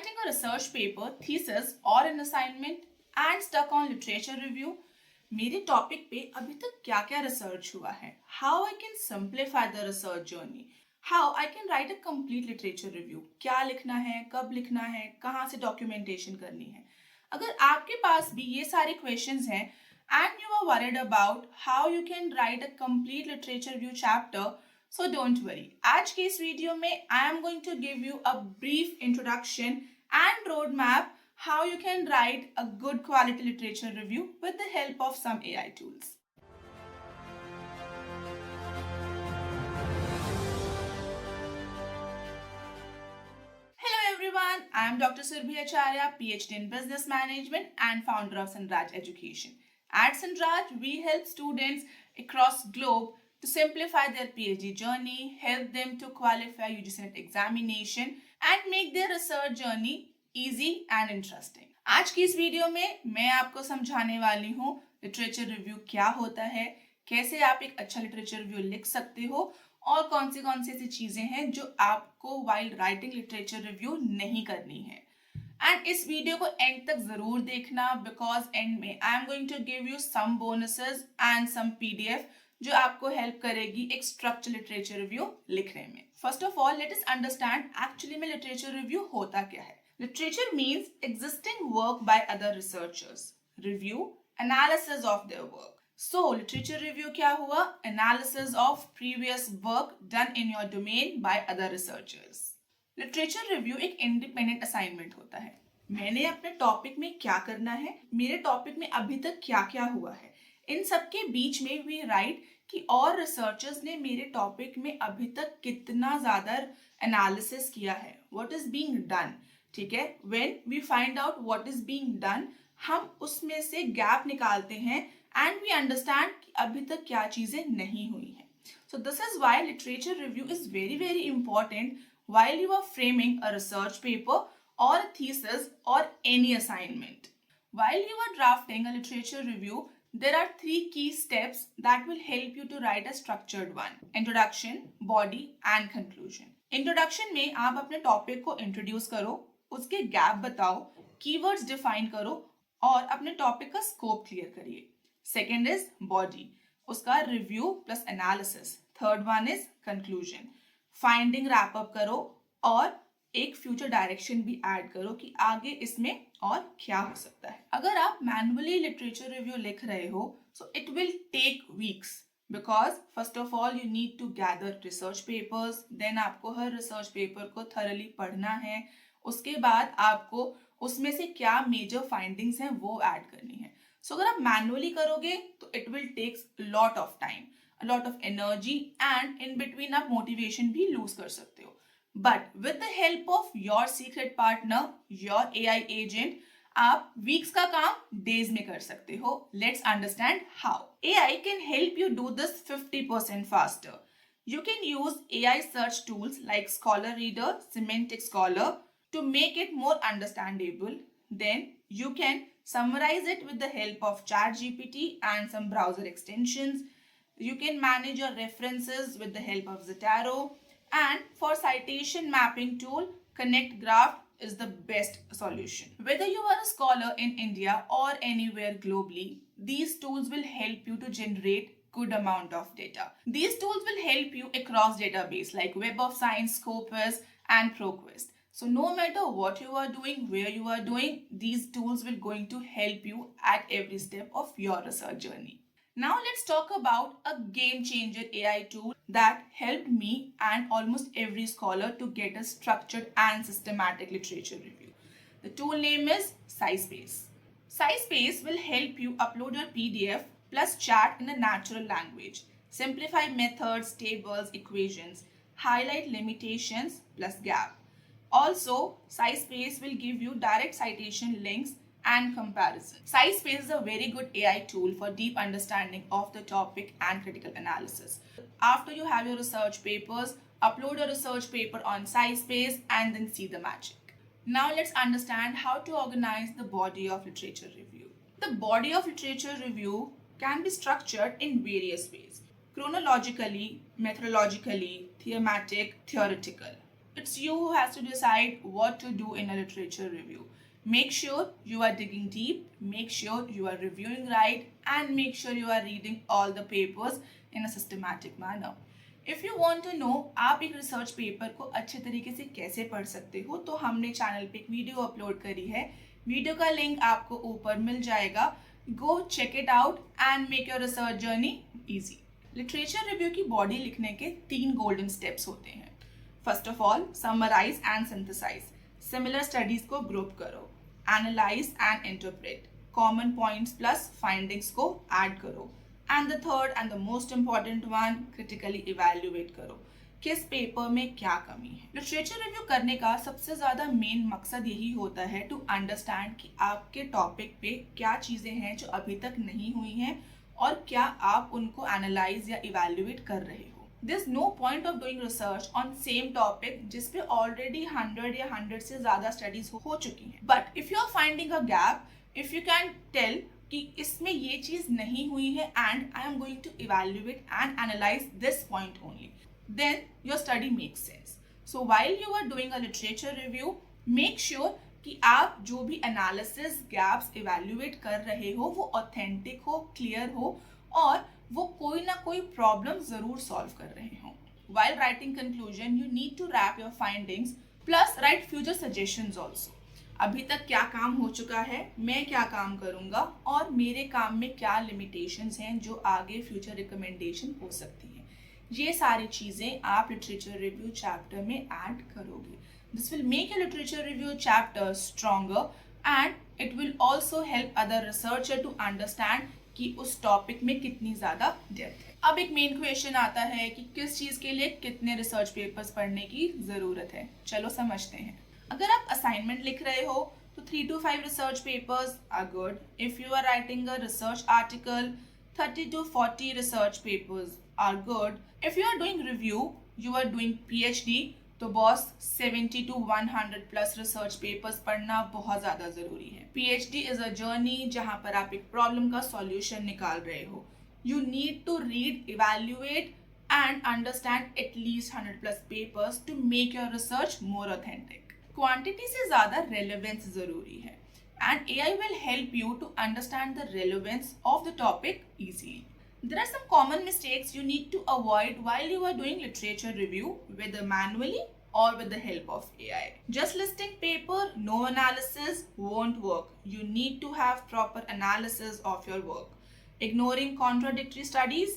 writing a research paper, thesis or an assignment and stuck on literature review. मेरे topic पे अभी तक क्या क्या रिसर्च हुआ है, how I can simplify the research journey, how I can write a complete literature review, क्या लिखना है, कब लिखना है, कहाँ से डॉक्यूमेंटेशन करनी है. अगर आपके पास भी ये सारे क्वेश्चंस हैं and you are worried about how you can write a complete literature review chapter, so don't worry. आज के इस वीडियो में I am going to give you a brief introduction and roadmap how you can write a good quality literature review with the help of some AI tools. Hello everyone, I am Dr. Surbhi Acharya, PhD in Business Management and founder of Sanraj Education. At Sanraj, we help students across globe to simplify their PhD journey, help them to qualify UGC NET examination and make their research journey easy and interesting. आज की इस video में मैं आपको समझाने वाली हूँ literature review क्या होता है, कैसे आप एक अच्छा लिटरेचर रिव्यू लिख सकते हो और कौन सी ऐसी चीजें हैं जो आपको वाइल राइटिंग लिटरेचर रिव्यू नहीं करनी है. एंड इस वीडियो को एंड तक जरूर देखना बिकॉज एंड में I am going to give you some bonuses and some PDF जो आपको हेल्प करेगी एक स्ट्रक्चर लिटरेचर रिव्यू लिखने में. First of all let us understand actually में लिटरेचर रिव्यू होता क्या है. Literature means existing work by other researchers, review analysis of their work. So literature review क्या हुआ? Analysis of previous work done in your domain by other researchers. Literature review एक independent assignment होता है. मैंने अपने टॉपिक में क्या करना है, मेरे टॉपिक में अभी तक क्या क्या हुआ है, इन सब के बीच में वी राइट कि और रिसर्चर्स ने मेरे टॉपिक में अभी तक कितना ज्यादा एनालिसिस किया है, व्हाट इज बीइंग डन. ठीक है, when we find out what is being done, हम उसमें से गैप निकालते हैं एंड वी अंडरस्टैंड कि अभी तक क्या चीजें नहीं हुई हैं. So this is why literature review is very very important while you are framing a research paper or a thesis or any assignment. While you are drafting a literature review, there are 3 key steps that will help you to write a structured one: introduction, body and conclusion. Introduction में आप अपने topic को introduce करो, उसके gap बताओ, keywords define करो और अपने टॉपिक का स्कोप क्लियर करिए. सेकेंड इज बॉडी, उसका review plus analysis. Third one is conclusion, finding wrap up करो और एक फ्यूचर डायरेक्शन भी ऐड करो कि आगे इसमें और क्या हो सकता है. अगर आप मैनुअली लिटरेचर रिव्यू लिख रहे हो so it will take weeks because first of all you need to gather research papers, then आपको हर रिसर्च पेपर को थरली पढ़ना है, उसके बाद आपको उसमें से क्या मेजर फाइंडिंग्स हैं वो ऐड करनी है. सो अगर आप मैनुअली करोगे तो it will takes lot of time, a lot of energy and in between आप motivation भी lose कर सकते हो. But with the help of your secret partner, your AI agent, आप weeks का काम days में कर सकते हो. Let's understand how. AI can help you do this 50% faster. You can use AI search tools like Scholar Reader, Semantic Scholar to make it more understandable. Then you can summarize it with the help of ChatGPT and some browser extensions. You can manage your references with the help of Zotero, and for citation mapping tool, Connect Graph is the best solution. Whether you are a scholar in India or anywhere globally, these tools will help you to generate good amount of data. These tools will help you across database like Web of Science, Scopus and ProQuest. So no matter what you are doing, where you are doing, these tools will going to help you at every step of your research journey. Now let's talk about a game changer AI tool that helped me and almost every scholar to get a structured and systematic literature review. The tool name is SciSpace. SciSpace will help you upload your PDF plus chat in a natural language, simplify methods, tables, equations, highlight limitations plus gap. Also, SciSpace will give you direct citation links and comparison. SciSpace is a very good AI tool for deep understanding of the topic and critical analysis. After you have your research papers, upload a research paper on SciSpace and then see the magic. Now let's understand how to organize the body of literature review. The body of literature review can be structured in various ways: chronologically, methodologically, thematic, theoretical. It's you who has to decide what to do in a literature review. Make sure you are digging deep, make sure you are reviewing right, and make sure you are reading all the papers in a systematic manner. If you want to know आप एक research paper को अच्छे तरीके से कैसे पढ़ सकते हो, तो हमने चैनल पे एक वीडियो अपलोड करी है. वीडियो का लिंक आपको ऊपर मिल जाएगा. Go check it out and make your research journey easy. Literature review की बॉडी लिखने के 3 गोल्डन स्टेप्स होते हैं. First of all, summarise and synthesise. Similar studies को ग्रुप करो. Analyse and interpret. Common points plus findings को add करो. And the third and the most important one, critically evaluate करो. किस पेपर में क्या कमी है. लिटरेचर रिव्यू करने का सबसे ज़्यादा मेन मकसद यही होता है टू अंडरस्टैंड कि आपके टॉपिक पे क्या चीज़ें हैं जो अभी तक नहीं हुई हैं और क्या आप उनको एनालाइज या इवेल्युएट कर रहे हो. There's no point of doing research on same topic जिस पे ऑलरेडी 100 या 100 से ज़्यादा स्टडीज हो चुकी हैं. But if you are finding a gap, if you can tell कि इसमें ये चीज़ नहीं हुई है and I am going to evaluate and analyse this point only, then your study makes sense. So while you are doing a literature review, make sure कि आप जो भी एनालिसिस गैप्स इवेल्युएट कर रहे हो वो ऑथेंटिक हो, क्लियर हो और वो कोई ना कोई प्रॉब्लम जरूर सॉल्व कर रहे हो. While writing conclusion, you need to wrap your findings plus write future suggestions also. अभी तक क्या काम हो चुका है, मैं क्या काम करूँगा और मेरे काम में क्या लिमिटेशंस हैं जो आगे फ्यूचर रिकमेंडेशन हो सकती हैं. ये सारी चीज़ें आप लिटरेचर रिव्यू चैप्टर में ऐड करोगे. This will make your literature review chapter stronger and it will also help other researcher to understand कि उस टॉपिक में कितनी ज़्यादा डेप्थ है. अब एक मेन क्वेश्चन आता है कि किस चीज़ के लिए कितने रिसर्च पेपर्स पढ़ने की ज़रूरत है. चलो समझते हैं. अगर आप असाइनमेंट लिख रहे हो तो 3 to 5 research papers are good. If you are writing a research article, 30 to 40 research papers are good. If you are doing review, you are doing PhD, तो boss 70 to 100 plus research papers पढ़ना बहुत ज़्यादा ज़रूरी है. PhD is a journey जहाँ पर आप एक प्रॉब्लम का सॉल्यूशन निकाल रहे हो. You need to read, evaluate and understand at least 100 plus papers to make your research more authentic. Quantity से ज़्यादा रेलेवेंस ज़रूरी है and AI will help you to understand the relevance of the topic easily. There are some common mistakes you need to avoid while you are doing literature review, whether manually or with the help of AI. Just listing paper, no analysis won't work. You need to have proper analysis of your work. Ignoring contradictory studies,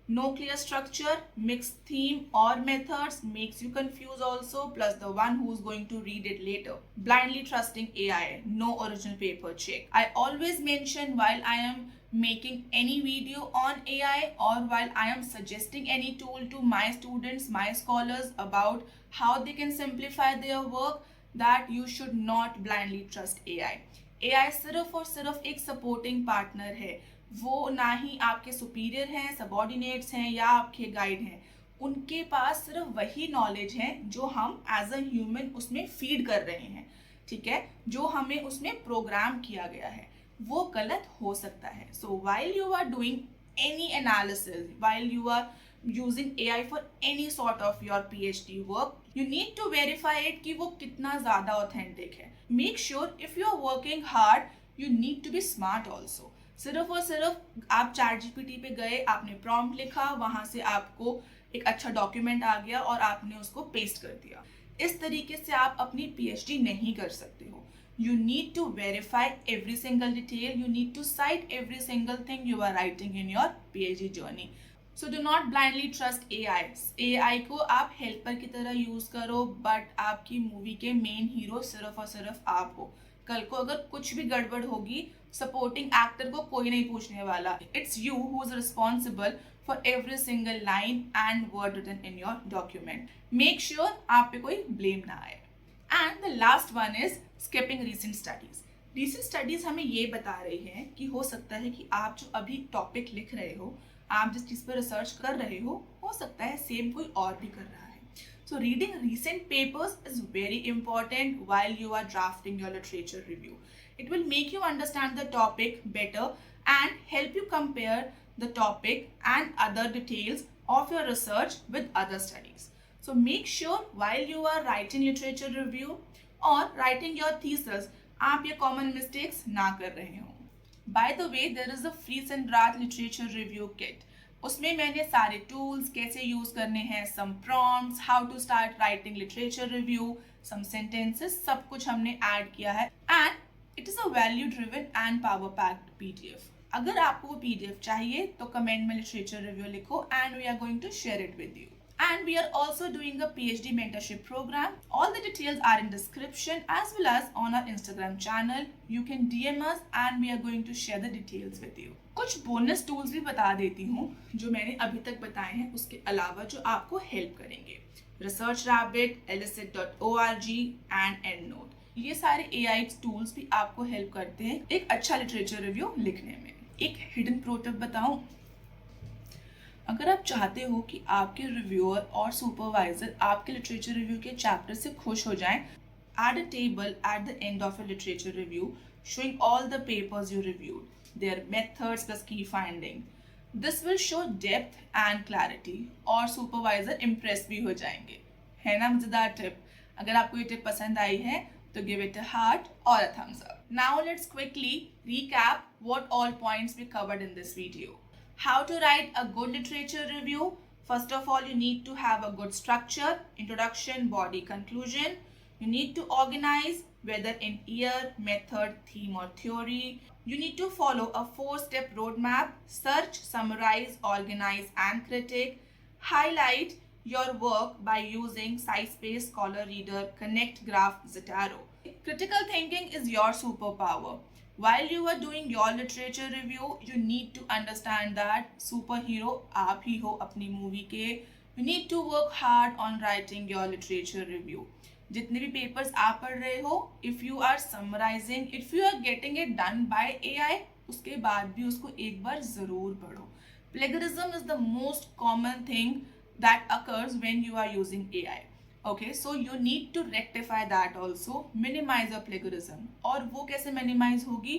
no clear structure, mixed theme or methods makes you confused also, plus the one who's going to read it later. Blindly trusting AI, no original paper check. I always mention while I am making any video on AI or while I am suggesting any tool to my students, my scholars about how they can simplify their work, that you should not blindly trust AI. AI सिर्फ और सिर्फ एक supporting partner है. वो ना ही आपके superior हैं, subordinates हैं या आपके गाइड हैं. उनके पास सिर्फ वही नॉलेज है जो हम एज अ ह्यूमन उसमें फीड कर रहे हैं. ठीक है, जो हमें उसमें प्रोग्राम किया गया है वो गलत हो सकता है. So while you are doing any analysis, while you are using AI for any sort of your PhD work, you need to verify it कि वो कितना ज़्यादा authentic है. Make sure if you are working hard, you need to be smart also. सिर्फ और सिर्फ आप ChatGPT पे गए, आपने prompt लिखा, वहाँ से आपको एक अच्छा डॉक्यूमेंट आ गया और आपने उसको पेस्ट कर दिया. इस तरीके से आप अपनी PhD नहीं कर सकते हो. You need to verify every single detail. You need to cite every single thing you are writing in your PhD journey. So do not blindly trust AI. AI को आप हेल्पर की तरह यूज़ करो, but आपकी movie के main hero सिर्फ और सिर्फ आप हो. कल को अगर कुछ भी गड़बड़ होगी, सपोर्टिंग एक्टर को कोई नहीं पूछने वाला. It's you who is responsible for every single line and word written in your document. Make sure आप पे कोई ब्लेम ना आए. And the last one is skipping recent studies. Recent studies हमें ये बता रही हैं कि हो सकता है कि आप जो अभी टॉपिक लिख रहे हो, आप जिस चीज़ पर रिसर्च कर रहे हो सकता है सेम कोई और भी कर रहा है. So reading recent papers is very important while you are drafting your literature review. It will make you understand the topic better and help you compare the topic and other details of your research with other studies. So make sure while you are writing literature review or writing your thesis, आप ये common mistakes ना कर रहे हो. By the way, there is a free Sandraj literature review kit. उसमें मैंने सारे tools कैसे use करने हैं, some prompts, how to start writing literature review, some sentences, सब कुछ हमने add किया है. And it is a value driven and power packed PDF. अगर आपको वो PDF चाहिए तो कमेंट में लिटरेचर रिव्यू लिखो and we are going to share it with you. And we are also doing a PhD mentorship program. All the details are in description as well as on our Instagram channel. You can DM us and we are going to share the details with you. कुछ bonus tools भी बता देती हूँ जो मैंने अभी तक बताए हैं, उसके अलावा जो आपको हेल्प करेंगे. Research Rabbit, elicit.org and EndNote. ये सारे AI टूल्स भी आपको हेल्प करते हैं एक अच्छा लिटरेचर रिव्यू लिखने में. एक हिडन प्रो टिप बताऊं, अगर आप चाहते हो कि आपके रिव्यूअर और सुपरवाइजर आपके लिटरेचर रिव्यू के चैप्टर से खुश हो जाएं, add a table at the end of a literature review showing all the papers you reviewed, their methods plus key finding. This will show depth and clarity और supervisor impress भी हो जाएंगे. है ना मजेदार टिप? अगर आपको ये टिप पसंद आई है तो give it a heart or a thumbs up. Now let's quickly recap what all points we covered in this video. How to write a good literature review. First of all, you need to have a good structure, introduction, body, conclusion. You need to organize, whether in year, method, theme or theory. You need to follow a 4-step roadmap: search, summarize, organize and critique. Highlight your work by using SciSpace, Scholar Reader, Connect, Graph, Zotero. Critical thinking is your superpower. While you are doing your literature review, you need to understand that superhero आप ही हो अपनी movie के. You need to work hard on writing your literature review. जितने भी papers आप पढ़ रहे हो, if you are summarizing, if you are getting it done by AI, उसके बाद भी उसको एक बार ज़रूर पढ़ो. Plagiarism is the most common thing that occurs when you are using AI. Okay, so you need to rectify that also. Minimize your plagiarism. और वो कैसे minimize होगी?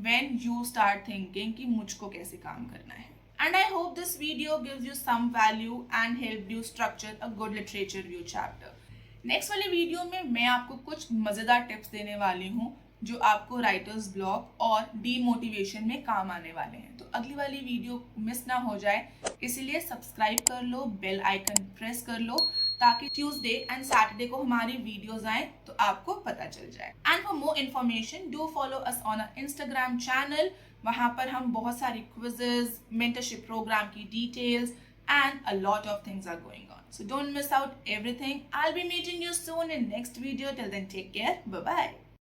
When you start thinking कि मुझको कैसे काम करना है. And I hope this video gives you some value and helped you structure a good literature review chapter. Next वाले वीडियो में मैं आपको कुछ मज़ेदार टिप्स देने वाली हूँ जो आपको राइटर्स ब्लॉक और डीमोटिवेशन में काम आने वाले हैं. तो अगली वाली वीडियो मिस ना हो जाए, इसीलिए सब्सक्राइब कर लो, बेल आइकन प्रेस कर लो ताकि ट्यूसडे एंड सैटरडे को हमारी वीडियोस आए तो आपको पता चल जाए. And for more information do follow us on a Instagram channel. वहाँ पर हम बहुत सारी क्विजेज, मेंटरशिप प्रोग्राम की details and a lot of things are going on. So don't miss out everything. I'll be meeting you soon in next video. Till then, take care. Bye-bye.